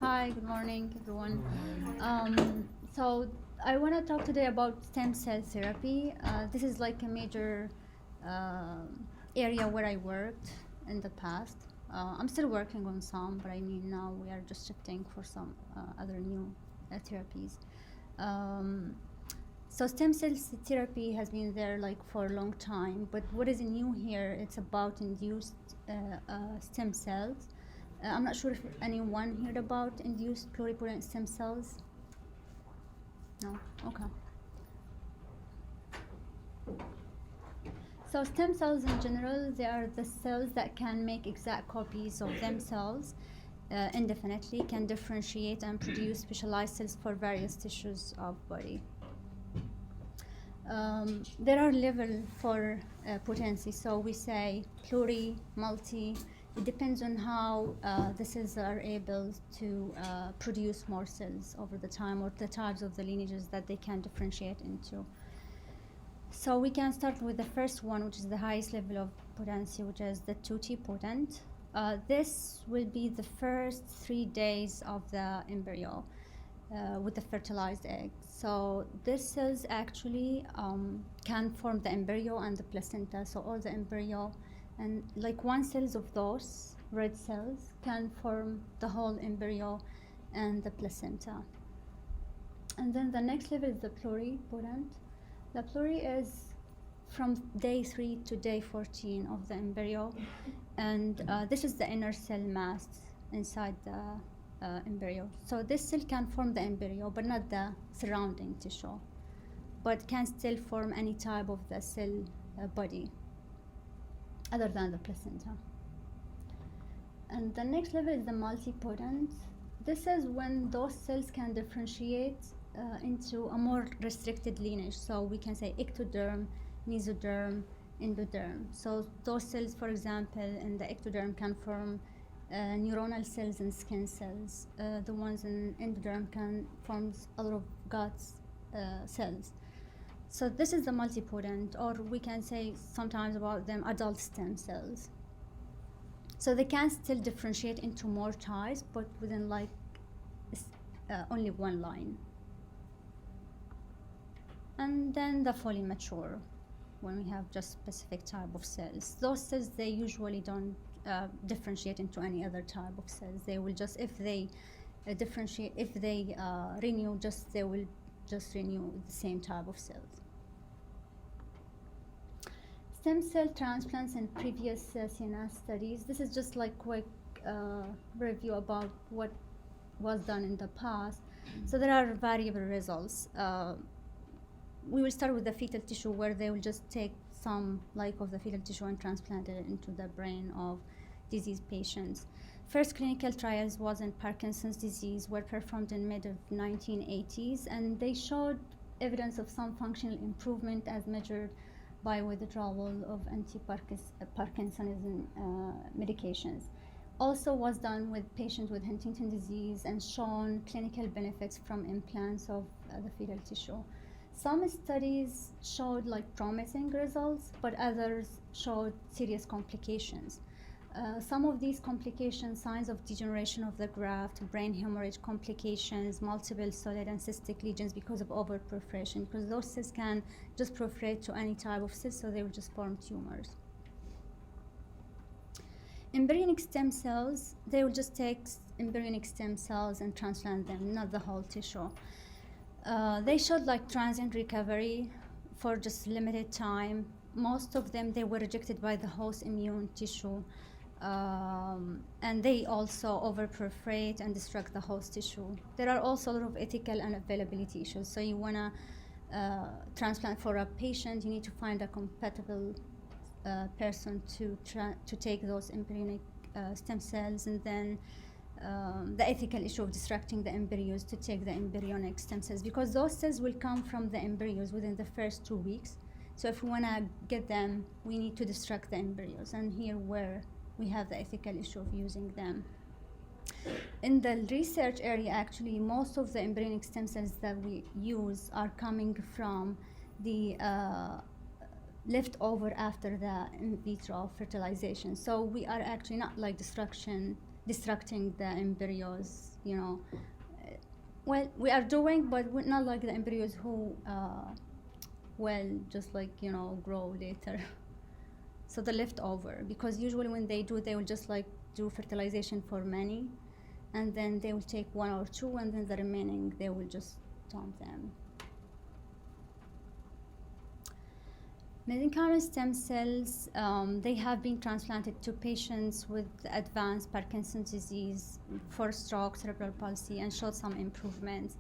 Hi, good morning, everyone. So I want to talk today about stem cell therapy. This is like a major area where I worked in the past. I'm still working on some, but I mean now we are just shifting for some other new therapies. So stem cell therapy has been there like for a long time, but what is new here? It's about induced stem cells. I'm not sure if anyone heard about induced pluripotent stem cells. No? Okay. So stem cells in general, they are the cells that can make exact copies of themselves indefinitely, can differentiate and produce specialized cells for various tissues of body. There are levels for potency, so we say pluri, multi. It depends on how the cells are able to produce more cells over the time, or the types of the lineages that they can differentiate into. So we can start with the first one, which is the highest level of potency, which is the 2T potent. This will be the first 3 days of the embryo with the fertilized egg. So these cells actually can form the embryo and the placenta. So all the embryo and like one cells of those red cells can form the whole embryo and the placenta. And then the next level is the pluripotent. The pluri is from day 3 to day 14 of the embryo, and this is the inner cell mass inside the embryo. So this cell can form the embryo, but not the surrounding tissue, but can still form any type of the cell body other than the placenta. And the next level is the multipotent. This is when those cells can differentiate into a more restricted lineage. So we can say ectoderm, mesoderm, endoderm. So those cells, for example, in the ectoderm can form neuronal cells and skin cells. The ones in endoderm can form a lot of gut cells. So this is the multipotent, or we can say sometimes about them adult stem cells. So they can still differentiate into more types, but within like only one line. And then the fully mature, when we have just specific type of cells. Those cells, they usually don't differentiate into any other type of cells. They will just, if they differentiate, if they renew, they will just renew the same type of cells. Stem cell transplants in previous CNS studies. This is just like quick review about what was done in the past. So there are variable results. We will start with the fetal tissue, where they will just take some of the fetal tissue and transplant it into the brain of diseased patients. First clinical trials was in Parkinson's disease, were performed in mid of 1980s, and they showed evidence of some functional improvement as measured by withdrawal of anti-Parkinsonism medications. Also was done with patients with Huntington disease and shown clinical benefits from implants of the fetal tissue. Some studies showed promising results, but others showed serious complications. Some of these complications, signs of degeneration of the graft, brain hemorrhage complications, multiple solid and cystic lesions because of overproliferation, because those cells can just proliferate to any type of cell, so they will just form tumors. Embryonic stem cells, they will just take embryonic stem cells and transplant them, not the whole tissue. They showed transient recovery for just limited time. Most of them, they were rejected by the host immune tissue, and they also overproliferate and destruct the host tissue. There are also a lot of ethical and availability issues. So you want to transplant for a patient, you need to find a compatible person to take those embryonic stem cells, and then the ethical issue of destructing the embryos to take the embryonic stem cells, because those cells will come from the embryos within the first 2 weeks. So if we want to get them, we need to destruct the embryos, and here where we have the ethical issue of using them. In the research area, actually, most of the embryonic stem cells that we use are coming from the leftover after the in vitro fertilization. So we are actually not destruction destructing the embryos, you know. Well, we are doing, but we're not like the embryos who will just like, you know, grow later. So the leftover, because usually when they do, they will just like do fertilization for many, and then they will take one or two, and then the remaining, they will just dump them. Mesenchymal stem cells, they have been transplanted to patients with advanced Parkinson's disease, for stroke, cerebral palsy, and showed some improvements.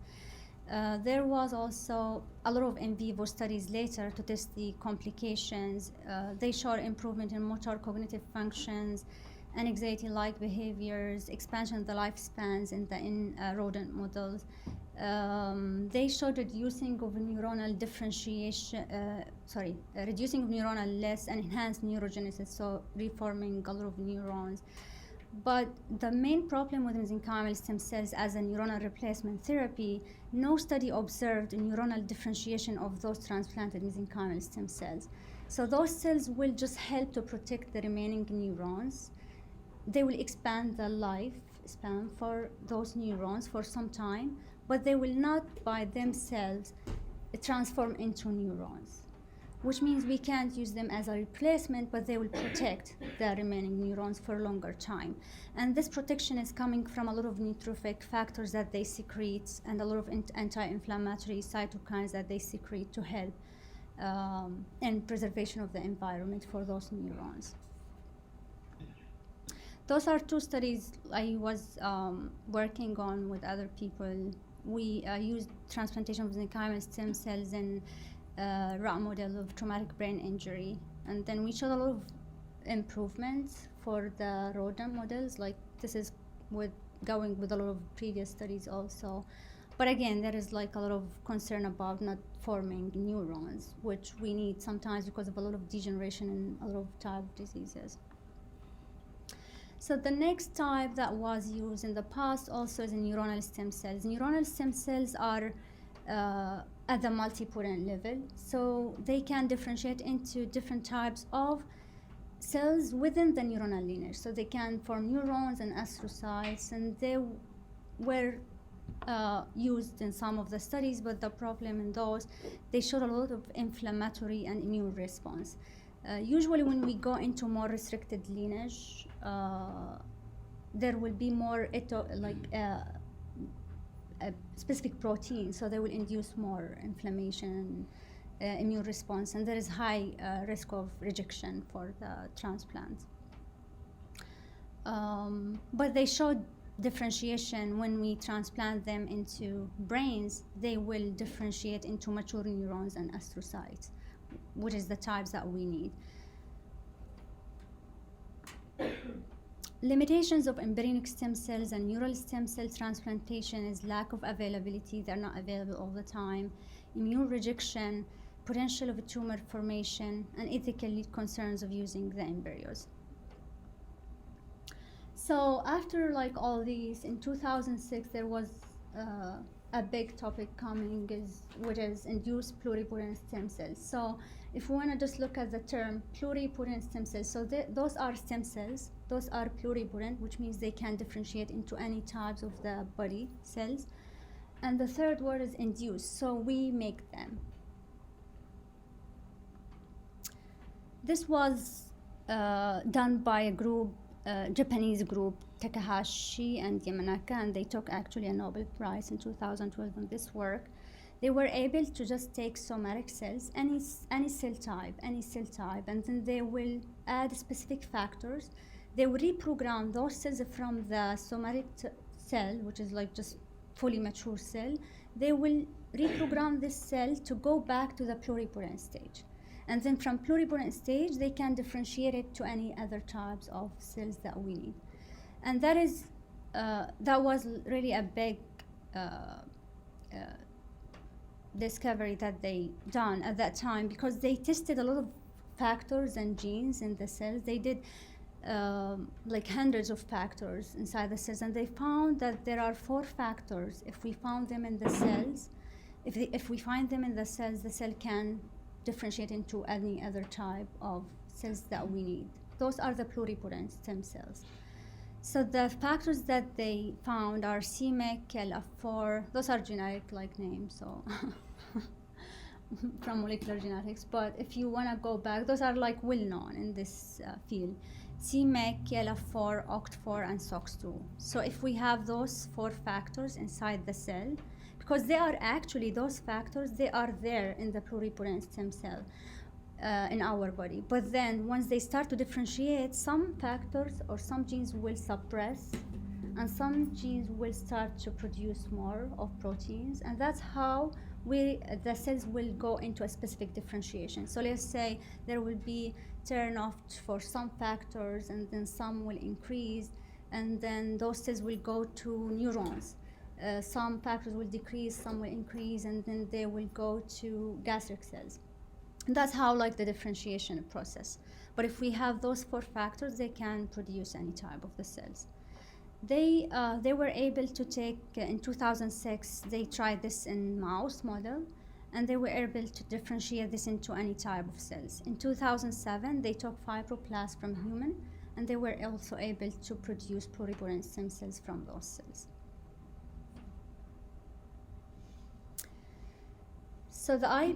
There was also a lot of in vivo studies later to test the complications. They showed improvement in motor cognitive functions, and anxiety-like behaviors, expansion of the lifespans in rodent models. They showed reducing of neuronal differentiation, reducing of neuronal less and enhanced neurogenesis, so reforming a lot of neurons. But the main problem with mesenchymal stem cells as a neuronal replacement therapy, no study observed neuronal differentiation of those transplanted mesenchymal stem cells. So those cells will just help to protect the remaining neurons. They will expand the lifespan for those neurons for some time, but they will not by themselves transform into neurons, which means we can't use them as a replacement, but they will protect the remaining neurons for a longer time. And this protection is coming from a lot of neurotrophic factors that they secrete and a lot of anti-inflammatory cytokines that they secrete to help in preservation of the environment for those neurons. Those are two studies I was working on with other people. We used transplantation of mesenchymal stem cells in rat model of traumatic brain injury, and then we showed a lot of improvements for the rodent models. Like this is going with a lot of previous studies also, but again there is like a lot of concern about not forming neurons, which we need sometimes because of a lot of degeneration and a lot of type diseases. So the next type that was used in the past also is neuronal stem cells. Neuronal stem cells are at the multipotent level, so they can differentiate into different types of cells within the neuronal lineage. So they can form neurons and astrocytes, and they were used in some of the studies, but the problem in those, they showed a lot of inflammatory and immune response. Usually when we go into more restricted lineage, there will be more a specific protein, so they will induce more inflammation and immune response, and there is high risk of rejection for the transplant. But they showed differentiation when we transplant them into brains. They will differentiate into mature neurons and astrocytes, which is the types that we need. Limitations of embryonic stem cells and neural stem cell transplantation is lack of availability. They're not available all the time. Immune rejection, potential of a tumor formation, and ethical concerns of using the embryos. So after like all these, in 2006 there was a big topic coming, which is induced pluripotent stem cells. So if we want to just look at the term pluripotent stem cells, so those are stem cells. Those are pluripotent, which means they can differentiate into any types of the body cells. And the third word is induced, so we make them. This was done by a group, Japanese group, Takahashi and Yamanaka, and they took actually a Nobel Prize in 2012 on this work. They were able to just take somatic cells, any cell type, and then they will add specific factors. They will reprogram those cells from the somatic cell, which is like just fully mature cell. They will reprogram this cell to go back to the pluripotent stage. And then from pluripotent stage, they can differentiate it to any other types of cells that we need. And that is, that was really a big discovery that they done at that time, because they tested a lot of factors and genes in the cells. They did like hundreds of factors inside the cells, and they found that there are 4 factors. If we found them in the cells, if we find them in the cells, the cell can differentiate into any other type of cells that we need. Those are the pluripotent stem cells. So the factors that they found are c-Myc, KLF4. Those are generic like names, so from molecular genetics. But if you want to go back, those are like well known in this field. c-Myc, KLF4, OCT4, and SOX2. So if we have those 4 factors inside the cell, because they are actually, those factors, they are there in the pluripotent stem cell in our body. But then once they start to differentiate, some factors or some genes will suppress, and some genes will start to produce more of proteins, and that's how the cells will go into a specific differentiation. So let's say there will be turn off for some factors, and then some will increase, and then those cells will go to neurons. Some factors will decrease, some will increase, and then they will go to gastric cells. And that's how like the differentiation process. But if we have those 4 factors, they can produce any type of the cells. They were able to take, in 2006, they tried this in mouse model, and they were able to differentiate this into any type of cells. In 2007, they took fibroblast from human, and they were also able to produce pluripotent stem cells from those cells. So the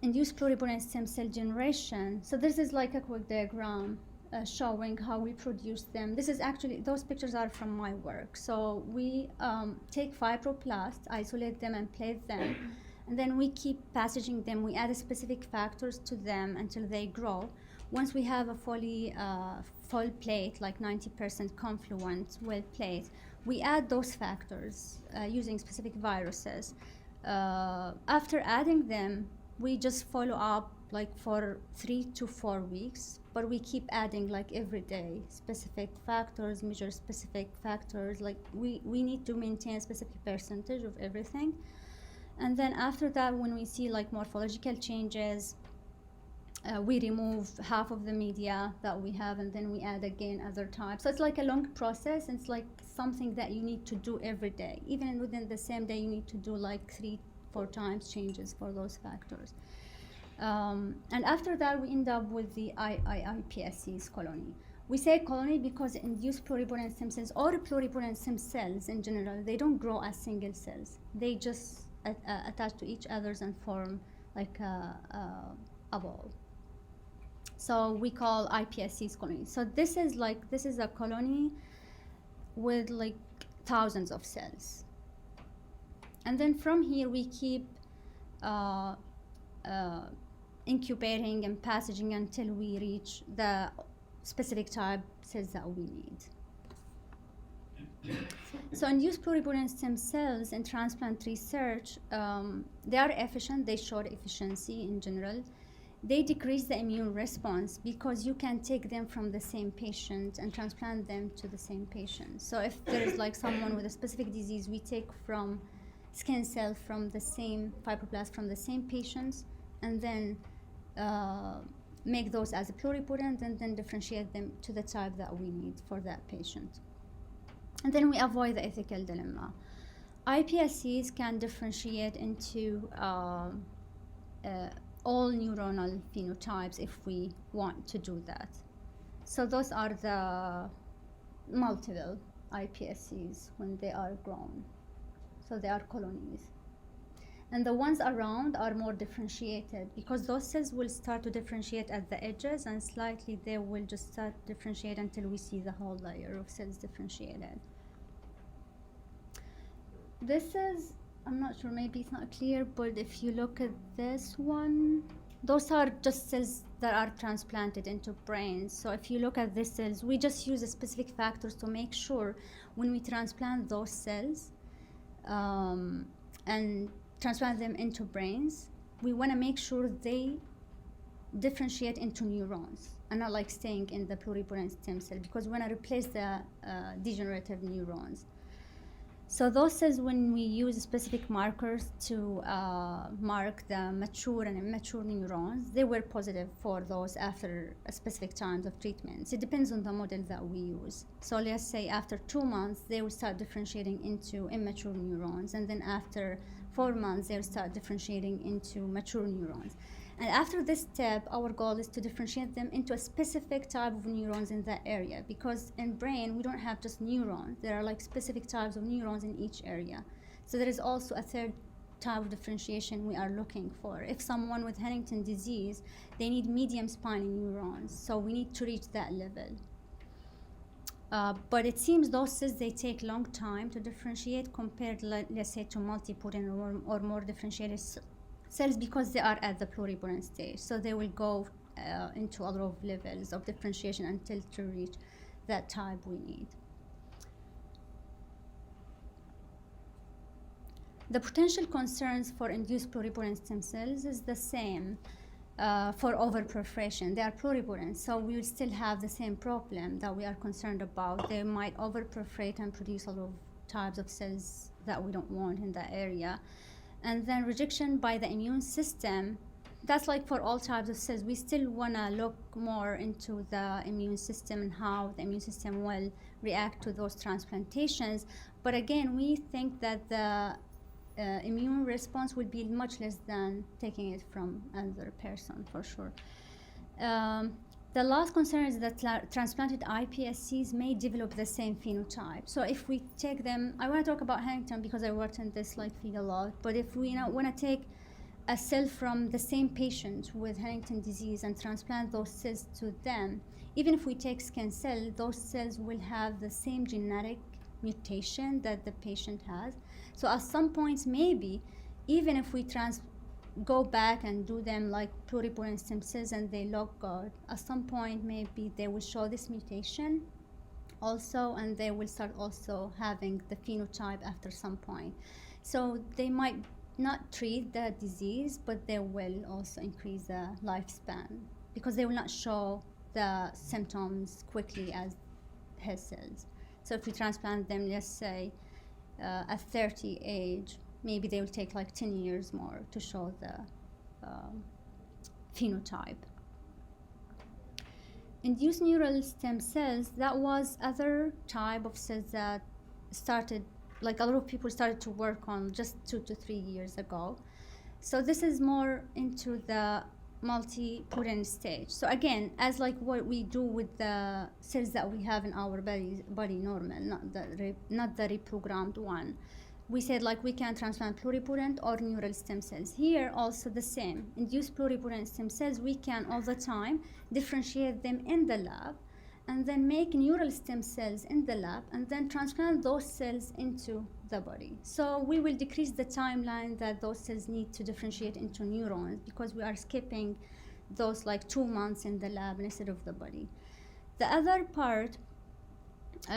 induced pluripotent stem cell generation. So this is like a quick diagram showing how we produce them. This is actually, those pictures are from my work. So we take fibroblasts, isolate them and plate them, and then we keep passaging them. We add specific factors to them until they grow. Once we have a full plate, like 90% confluent, well plate, we add those factors using specific viruses. After adding them, we just follow up like for 3 to 4 weeks, but we keep adding like every day specific factors, measure specific factors. Like we need to maintain a specific percentage of everything. And then after that, when we see like morphological changes, we remove half of the media that we have, and then we add again other types. So it's like a long process. It's like something that you need to do every day. Even within the same day, you need to do like 3-4 times changes for those factors. And after that, we end up with the iPSC's colony. We say colony because induced pluripotent stem cells or pluripotent stem cells in general, they don't grow as single cells. They just attach to each other and form like a ball. So we call iPSC's colony. So this is a colony with like thousands of cells. And then from here we keep incubating and passaging until we reach the specific type cells that we need. So induced pluripotent stem cells in transplant research, they are efficient. They showed efficiency in general. They decrease the immune response because you can take them from the same patient and transplant them to the same patient. So if there is like someone with a specific disease, we take from skin cell from the same fibroblast from the same patients, and then make those as a pluripotent, and then differentiate them to the type that we need for that patient. And then we avoid the ethical dilemma. iPSCs can differentiate into all neuronal phenotypes if we want to do that. So those are the multiple iPSCs when they are grown. So they are colonies. And the ones around are more differentiated because those cells will start to differentiate at the edges, and slightly they will just start to differentiate until we see the whole layer of cells differentiated. This is, I'm not sure, maybe it's not clear, but if you look at this one, those are just cells that are transplanted into brains. So if you look at these cells, we just use specific factors to make sure when we transplant those cells and transplant them into brains, we want to make sure they differentiate into neurons and not like staying in the pluripotent stem cell, because we want to replace the degenerative neurons. So those cells, when we use specific markers to mark the mature and immature neurons, they were positive for those after a specific times of treatments. It depends on the model that we use. So let's say after 2 months, they will start differentiating into immature neurons, and then after 4 months, they'll start differentiating into mature neurons. And after this step, our goal is to differentiate them into a specific type of neurons in that area, because in brain, we don't have just neurons. There are like specific types of neurons in each area. So there is also a third type of differentiation we are looking for. If someone with Huntington disease, they need medium spiny neurons, so we need to reach that level. But it seems those cells, they take long time to differentiate compared, let's say, to multipotent or more differentiated cells, because they are at the pluripotent stage. So they will go into a lot of levels of differentiation until to reach that type we need. The potential concerns for induced pluripotent stem cells is the same for overproliferation. They are pluripotent, so we will still have the same problem that we are concerned about. They might overproliferate and produce a lot of types of cells that we don't want in that area. And then rejection by the immune system, that's like for all types of cells. We still want to look more into the immune system and how the immune system will react to those transplantations. But again, we think that the immune response would be much less than taking it from another person, for sure. The last concern is that transplanted iPSCs may develop the same phenotype. So if we take them, I want to talk about Huntington because I worked in this field a lot, but if we want to take a cell from the same patient with Huntington disease and transplant those cells to them, even if we take skin cell, those cells will have the same genetic mutation that the patient has. So at some points, maybe, even if we go back and do them like pluripotent stem cells and they look good, at some point, maybe they will show this mutation also, and they will start also having the phenotype after some point. So they might not treat the disease, but they will also increase the lifespan because they will not show the symptoms quickly as his cells. So if we transplant them, let's say, at 30 age, maybe they will take like 10 years more to show the phenotype. Induced neural stem cells, that was other type of cells that started, like a lot of people started to work on just 2 to 3 years ago. So this is more into the multipotent stage. So again, as like what we do with the cells that we have in our body normal, not the reprogrammed one. We said like we can transplant pluripotent or neural stem cells. Here also the same. Induced pluripotent stem cells, we can all the time differentiate them in the lab and then make neural stem cells in the lab and then transplant those cells into the body. So we will decrease the timeline that those cells need to differentiate into neurons because we are skipping those like 2 months in the lab instead of the body. The other part,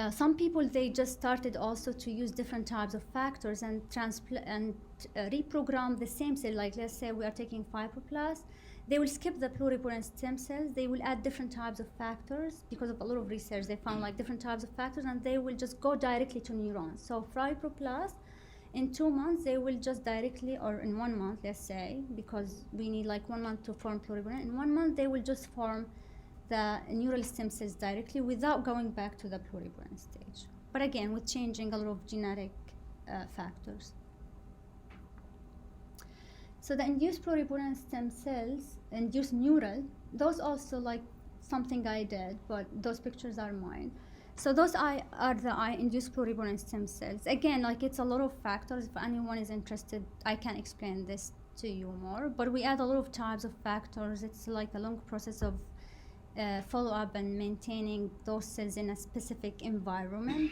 some people, they just started also to use different types of factors and reprogram the same cell. Like let's say we are taking fibroblast, they will skip the pluripotent stem cells. They will add different types of factors because of a lot of research. They found like different types of factors, and they will just go directly to neurons. So fibroblast, in 2 months, they will just directly, or in 1 month, let's say, because we need like 1 month to form pluripotent. In 1 month, they will just form the neural stem cells directly without going back to the pluripotent stage. But again, with changing a lot of genetic factors. So the induced pluripotent stem cells, induced neural, those also like something I did, but those pictures are mine. So those are the induced pluripotent stem cells. Again, like it's a lot of factors. If anyone is interested, I can explain this to you more. But we add a lot of types of factors. It's like a long process of follow-up and maintaining those cells in a specific environment.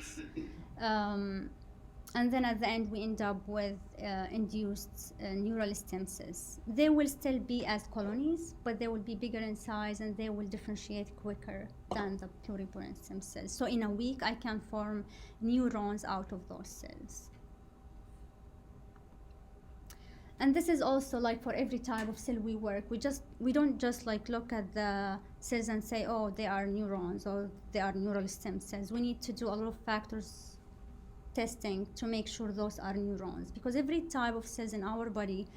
And then at the end, we end up with induced neural stem cells. They will still be as colonies, but they will be bigger in size and they will differentiate quicker than the pluripotent stem cells. So in a week, I can form neurons out of those cells. And this is also like for every type of cell we work. We don't just like look at the cells and say, oh, they are neurons or they are neural stem cells. We need to do a lot of factors testing to make sure those are neurons, because every type of cells in our body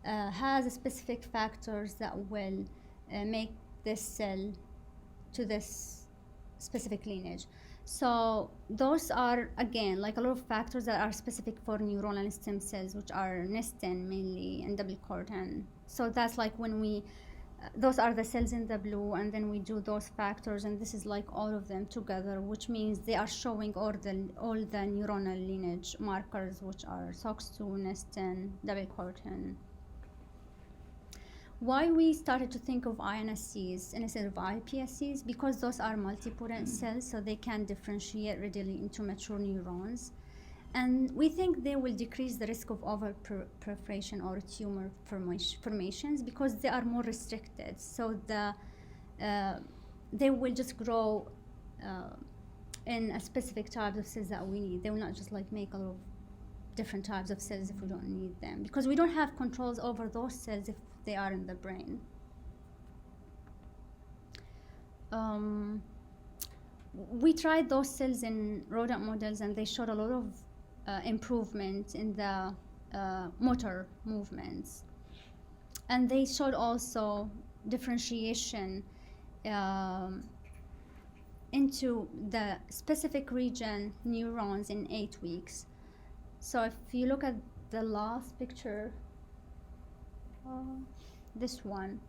has specific factors that will make this cell to this specific lineage. So those are, again, like a lot of factors that are specific for neuronal stem cells, which are nestin mainly and double cortin. So that's like when we, those are the cells in the blue, and then we do those factors, and this is like all of them together, which means they are showing all the neuronal lineage markers, which are SOX2, nestin, double cortin. Why we started to think of INSCs instead of iPSCs? Because those are multipotent cells, so they can differentiate readily into mature neurons. And we think they will decrease the risk of overproliferation or tumor formations because they are more restricted. So they will just grow in a specific type of cells that we need. They will not just like make a lot of different types of cells if we don't need them, because we don't have controls over those cells if they are in the brain. We tried those cells in rodent models, and they showed a lot of improvement in the motor movements. And they showed also differentiation into the specific region neurons in 8 weeks. So if you look at the last picture, this one.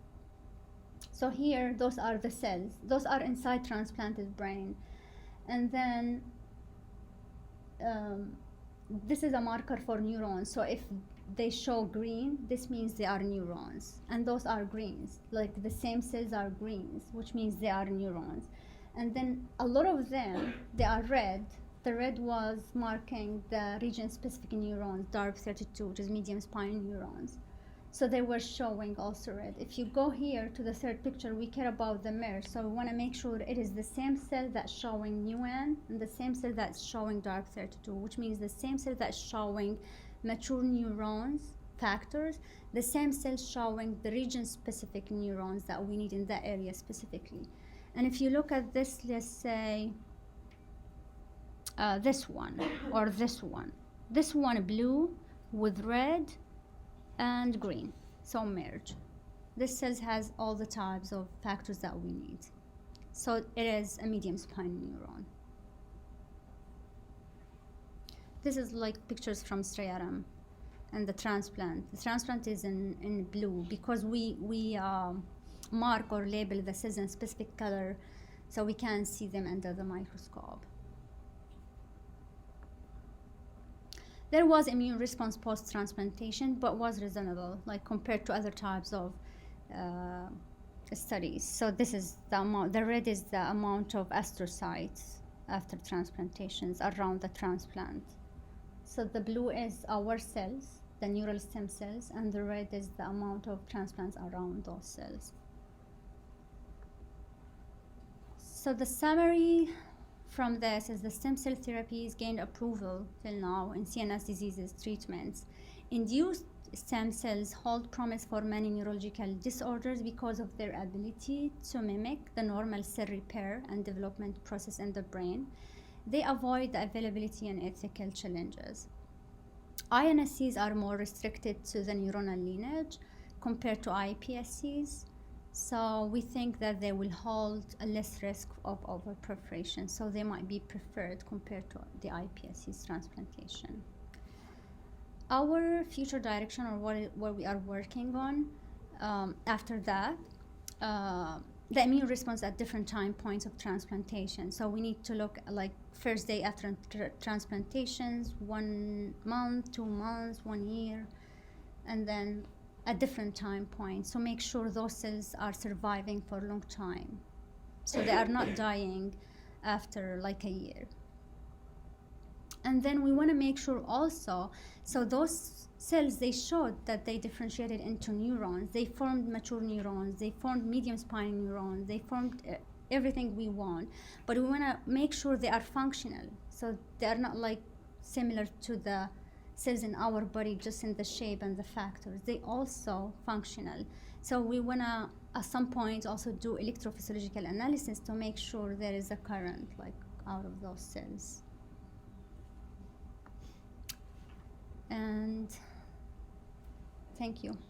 So here, those are the cells. Those are inside transplanted brain. And then this is a marker for neurons. So if they show green, this means they are neurons. And those are greens. Like the same cells are greens, which means they are neurons. And then a lot of them, they are red. The red was marking the region-specific neurons, DARP32, which is medium spine neurons. So they were showing also red. If you go here to the third picture, we care about the mirror. So we want to make sure it is the same cell that's showing NeuN and the same cell that's showing DARP32, which means the same cell that's showing mature neurons, factors, the same cell showing the region-specific neurons that we need in that area specifically. And if you look at this, let's say, this one or this one blue with red and green, so merge. This cell has all the types of factors that we need. So it is a medium spine neuron. This is like pictures from striatum and the transplant. The transplant is in blue because we mark or label the cells in a specific color so we can see them under the microscope. There was immune response post-transplantation, but was reasonable, like compared to other types of studies. So this is the amount, the red is the amount of astrocytes after transplantations around the transplant. So the blue is our cells, the neural stem cells, and the red is the amount of transplants around those cells. So the summary from this is the stem cell therapies gained approval till now in CNS diseases treatments. Induced stem cells hold promise for many neurological disorders because of their ability to mimic the normal cell repair and development process in the brain. They avoid the availability and ethical challenges. INSCs are more restricted to the neuronal lineage compared to iPSCs. So we think that they will hold a less risk of overproliferation, so they might be preferred compared to the iPSC's transplantation. Our future direction, or what we are working on after that, the immune response at different time points of transplantation. So we need to look like first day after transplantations, 1 month, 2 months, 1 year, and then at different time points, so make sure those cells are surviving for a long time, so they are not dying after like a year. And then we want to make sure also, so those cells, they showed that they differentiated into neurons, they formed mature neurons, they formed medium spine neurons, they formed everything we want, but we want to make sure they are functional, so they are not like similar to the cells in our body, just in the shape and the factors. They also functional. So we want to, at some point, also do electrophysiological analysis to make sure there is a current like out of those cells. And thank you.